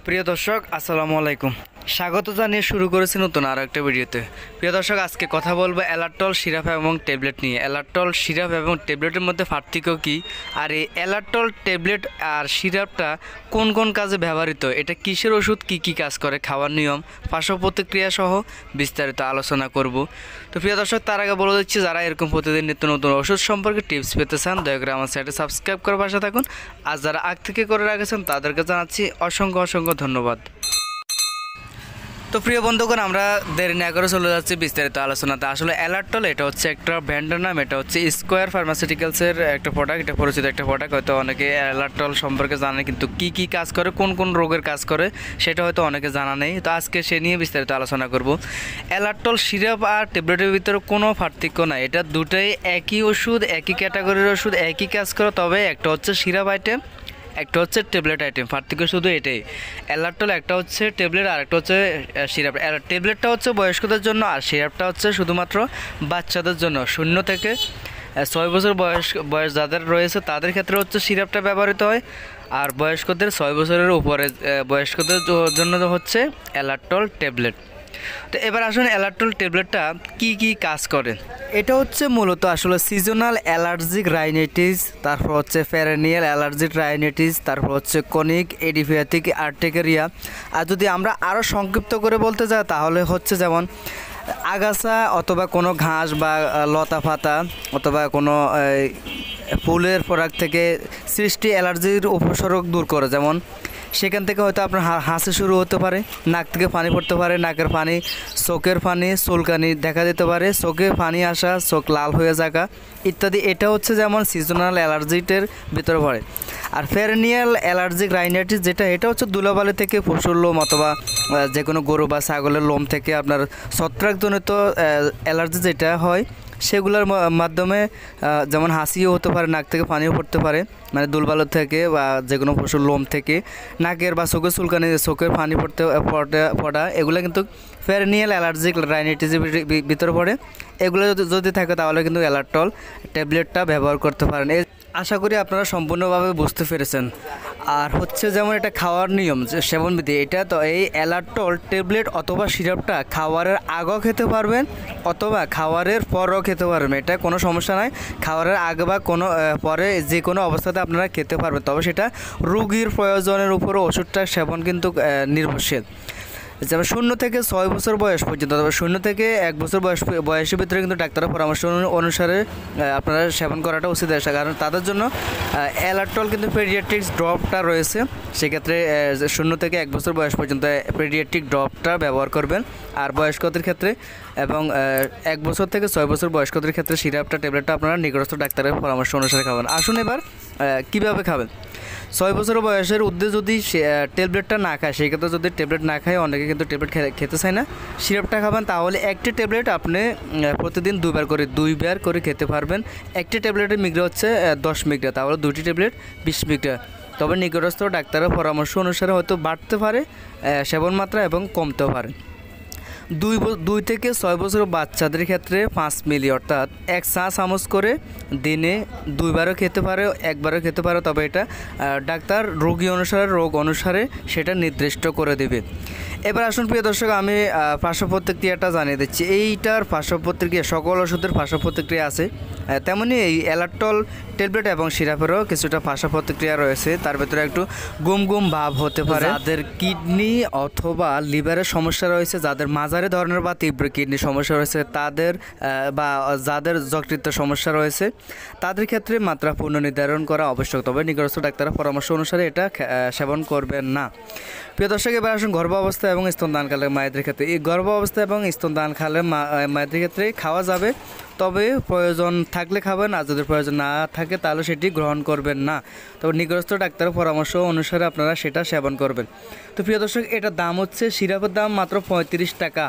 প্রিয় দর্শক আসসালামু আলাইকুম, স্বাগত জানিয়ে শুরু করেছি নতুন আরও একটা ভিডিওতে। প্রিয় দর্শক, আজকে কথা বলবো এলার্টল সিরাপ এবং ট্যাবলেট নিয়ে। এলার্টল সিরাপ এবং ট্যাবলেটের মধ্যে পার্থক্য কী, আর এই এলার্টল ট্যাবলেট আর সিরাপটা কোন কোন কাজে ব্যবহৃত, এটা কিসের ওষুধ, কি কি কাজ করে, খাওয়ার নিয়ম, পার্শ্ব প্রতিক্রিয়া সহ বিস্তারিত আলোচনা করব। তো প্রিয় দর্শক, তার আগে বলে দিচ্ছি, যারা এরকম প্রতিদিন নিত্য নতুন ওষুধ সম্পর্কে টিপস পেতে চান দয়া করে আমার চ্যানেলটি সাবস্ক্রাইব করে পাশে থাকুন। আর যারা আগ থেকে করে রাখেছেন তাদেরকে জানাচ্ছি অসংখ্য ধন্যবাদ। তো প্রিয় বন্ধুগণ, আমরা দেরি না করে চলে যাচ্ছি বিস্তারিত আলোচনাতে। আসলে এলার্টল এটা হচ্ছে একটা ব্র্যান্ডের নাম, এটা হচ্ছে স্কোয়ার ফার্মাসিউটিক্যালসের একটা প্রোডাক্ট, এটা পরিচিত একটা প্রোডাক্ট। হয়তো অনেকে এলার্টল সম্পর্কে জানে, কিন্তু কি কি কাজ করে, কোন কোন রোগের কাজ করে সেটা হয়তো অনেকে জানা নেই। তো আজকে সে নিয়ে বিস্তারিত আলোচনা করব। এলার্টল সিরাপ আর ট্যাবলেটের ভিতরে কোনো পার্থক্য নাই, এটা দুটোই একই ওষুধ, একই ক্যাটাগরির ওষুধ, একই কাজ করে। তবে একটা হচ্ছে সিরাপ আইটেম, একটা হচ্ছে ট্যাবলেট আইটেম, পার্থক্য শুধু এটাই। এলার্টল একটা হচ্ছে ট্যাবলেট আর একটা হচ্ছে সিরাপ। ট্যাবলেটটা হচ্ছে বয়স্কদের জন্য আর সিরাপটা হচ্ছে শুধুমাত্র বাচ্চাদের জন্য। 0 থেকে 6 বছর বয়স যাদের রয়েছে তাদের ক্ষেত্রে হচ্ছে সিরাপটা ব্যবহৃত হয়, আর বয়স্কদের 6 বছরের উপরে বয়স্কদের জন্য হচ্ছে এলার্টল ট্যাবলেট। তো এবার আসুন, এলার্টল ট্যাবলেটটা কি কি কাজ করে। এটা হচ্ছে মূলত আসলে সিজনাল অ্যালার্জিক রাইনাইটিস, তারপর হচ্ছে পেরেনিয়াল অ্যালার্জিক রাইনাইটিস, তারপর হচ্ছে কনিক ইডিওপ্যাথিক আর্টেকেরিয়া। আর যদি আমরা আরও সংক্ষিপ্ত করে বলতে যাই তাহলে হচ্ছে যেমন আগাছা অথবা কোনো ঘাস বা লতা পাতা অথবা কোনো ফুলের প্রোডাক্ট থেকে সৃষ্টি অ্যালার্জির উপসর্গ দূর করে। যেমন সেখান থেকে হয়তো আপনার হাসি শুরু হতে পারে, নাক থেকে পানি পড়তে পারে, নাকের পানি, চোখের পানি, চুলকানি দেখা দিতে পারে, চোখে পানি আসা, চোখ লাল হয়ে যাওয়া ইত্যাদি। এটা হচ্ছে যেমন সিজনাল অ্যালার্জিটের ভিতরে পড়ে। আর পেরেনিয়াল অ্যালার্জিক রাইনাইটিস যেটা, এটা হচ্ছে ধুলাবালি থেকে পশুর লোম অথবা যে কোনো গরু বা ছাগলের লোম থেকে আপনার ছত্রাকজনিত অ্যালার্জি যেটা হয় সেগুলোর মাধ্যমে যেমন হাসিও হতে পারে, নাক থেকে পানিও পড়তে পারে, মানে দুলবালুর থেকে বা যে কোনো পশুর লোম থেকে, নাকের বা চোখের চুলকানি, চোখের পানি পড়া এগুলো কিন্তু পেরেনিয়াল অ্যালার্জিক রাইনাইটিসের ভিতরে পড়ে। এগুলো যদি থাকে তাহলে কিন্তু এলার্টল ট্যাবলেটটা ব্যবহার করতে পারেন। আশা করি আপনারা সম্পূর্ণভাবে বুঝতে পেরেছেন। আর হচ্ছে যেমন এটা খাওয়ার নিয়ম, যে সেবনবিধি, এটা তো এই এলার্টল ট্যাবলেট অথবা সিরাপটা খাওয়ারের আগেও খেতে পারবেন অথবা খাওয়ারের পরও খেতে পারবেন, এটা কোনো সমস্যা নয়। খাওয়ারের আগে বা কোনো পরে যে কোনো অবস্থাতে আপনারা খেতে পারবেন, তবে সেটা রোগীর প্রয়োজনের উপর ওষুধটা সেবন কিন্তু নির্ভরশীল। যেমন 0 থেকে 6 বছর বয়স পর্যন্ত, তবে 0 থেকে 1 বছর বয়সের ভিতরে কিন্তু ডাক্তারের পরামর্শ অনুসারে আপনারা সেবন করাটা উচিত আছে, কারণ তাদের জন্য এলার্টল কিন্তু পেডিয়াট্রিক্স ড্রপটা রয়েছে। সেক্ষেত্রে 0 থেকে 1 বছর বয়স পর্যন্ত পেডিয়াট্রিক ড্রপটা ব্যবহার করবেন। আর বয়স্কদের ক্ষেত্রে এবং 1 বছর থেকে 6 বছর বয়স্কদের ক্ষেত্রে সিরাপটা ট্যাবলেটটা আপনারা নিকটস্থ ডাক্তারের পরামর্শ অনুসারে খাবেন। আসুন এবার কীভাবে খাবেন। 6 বছর বয়সের ঊর্ধ্বে যদি ট্যাবলেটটা না খায়, সেক্ষেত্রে যদি ট্যাবলেট না খায়, অনেকে কিন্তু ট্যাবলেট খেতে চায় না, সিরাপটা খাবেন, তাহলে একটি ট্যাবলেট আপনি প্রতিদিন 2বার করে খেতে পারবেন। একটি ট্যাবলেটের মিগ্রা হচ্ছে 10 মিগ্রা, তাহলে 2টি ট্যাবলেট 20 মিগ্রা। তবে নিকটস্থ ডাক্তারের পরামর্শ অনুসারে হয়তো বাড়তে পারে সেবন মাত্রা এবং কমতেও পারে। 2 থেকে 6 বছর বাচ্চাদের ক্ষেত্রে 5 মিলি অর্থাৎ 1 চা চামচ করে দিনে 2বারও খেতে পারে, 1বারও খেতে পারে, তবে এটা ডাক্তার রোগী অনুসারে, রোগ অনুসারে সেটা নির্দিষ্ট করে দেবে। এবার আসুন প্রিয় দর্শক, আমি পার্শ্ব প্রতিক্রিয়াটা জানিয়ে দিচ্ছি। এইটার পার্শ্ব প্রতিক্রিয়া, সকল ওষুধের পার্শ্ব প্রতিক্রিয়া আছে, তেমনি এই এলার্টল ট্যাবলেট এবং সিরাপেরও কিছুটা পার্শ্ব প্রতিক্রিয়া রয়েছে। তার ভেতরে একটু গুম ভাব হতে পারে। যাদের কিডনি অথবা লিভারের সমস্যা রয়েছে, যাদের মাঝারি ধরনের বা তীব্র কিডনি সমস্যা রয়েছে, তাদের বা যাদের যকৃত সমস্যা রয়েছে, তাদের ক্ষেত্রে মাত্রা পুনর্নির্ধারণ করা আবশ্যক, তবে নিকটস্থ ডাক্তারের পরামর্শ অনুসারে এটা সেবন করবেন না। প্রিয় দর্শক, এবার আসুন গর্ভাবস্থা এবং স্তনদানকালে মায়েদের ক্ষেত্রে। এই গর্ভাবস্থা এবং স্তনদানকালে মায়েদের ক্ষেত্রে খাওয়া যাবে, তবে প্রয়োজন থাকলে খাবেন, আর যদি প্রয়োজন না থাকে তাহলে সেটি গ্রহণ করবেন না। তবে নিকটস্থ ডাক্তারের পরামর্শ অনুসারে আপনারা সেটা সেবন করবেন। তো প্রিয় দর্শক, এটার দাম হচ্ছে, সিরাপের দাম মাত্র 35 টাকা,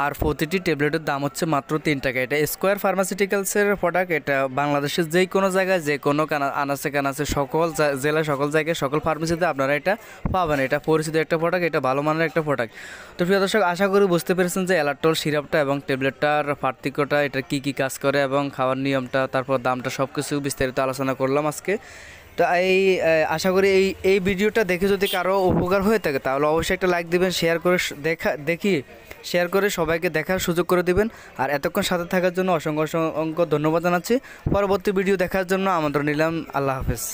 আর প্রতিটি ট্যাবলেটের দাম হচ্ছে মাত্র 3 টাকা। এটা স্কোয়ার ফার্মাসিউটিক্যালসের প্রোডাক্ট। এটা বাংলাদেশের যে কোনো জায়গায়, যে কোনো আনাচে কানাচে, সকল জেলায়, সকল জায়গায়, সকল ফার্মেসিতে আপনারা এটা পাবেন। এটা পরিচিত একটা প্রোডাক্ট, এটা ভালো মানের একটা প্রোডাক্ট। তো প্রিয় দর্শক, আশা করি বুঝতে পেরেছেন যে এলার্টল সিরাপটা এবং ট্যাবলেটটার পার্থক্যটা, এটা কী কী কাজ করে এবং খাওয়ার নিয়মটা, তারপর দামটা, সব কিছু বিস্তারিত আলোচনা করলাম আজকে। তো আশা করি এই ভিডিওটা দেখে যদি কারো উপকার হয়ে থাকে তাহলে অবশ্যই একটা লাইক দিবেন, শেয়ার করে শেয়ার করে সবাইকে দেখার সুযোগ করে দিবেন। আর এতক্ষণ সাথে থাকার জন্য অসংখ্য ধন্যবাদ জানাচ্ছি। পরবর্তী ভিডিও দেখার জন্য আমন্ত্রণ নিলাম। আল্লাহ হাফেজ।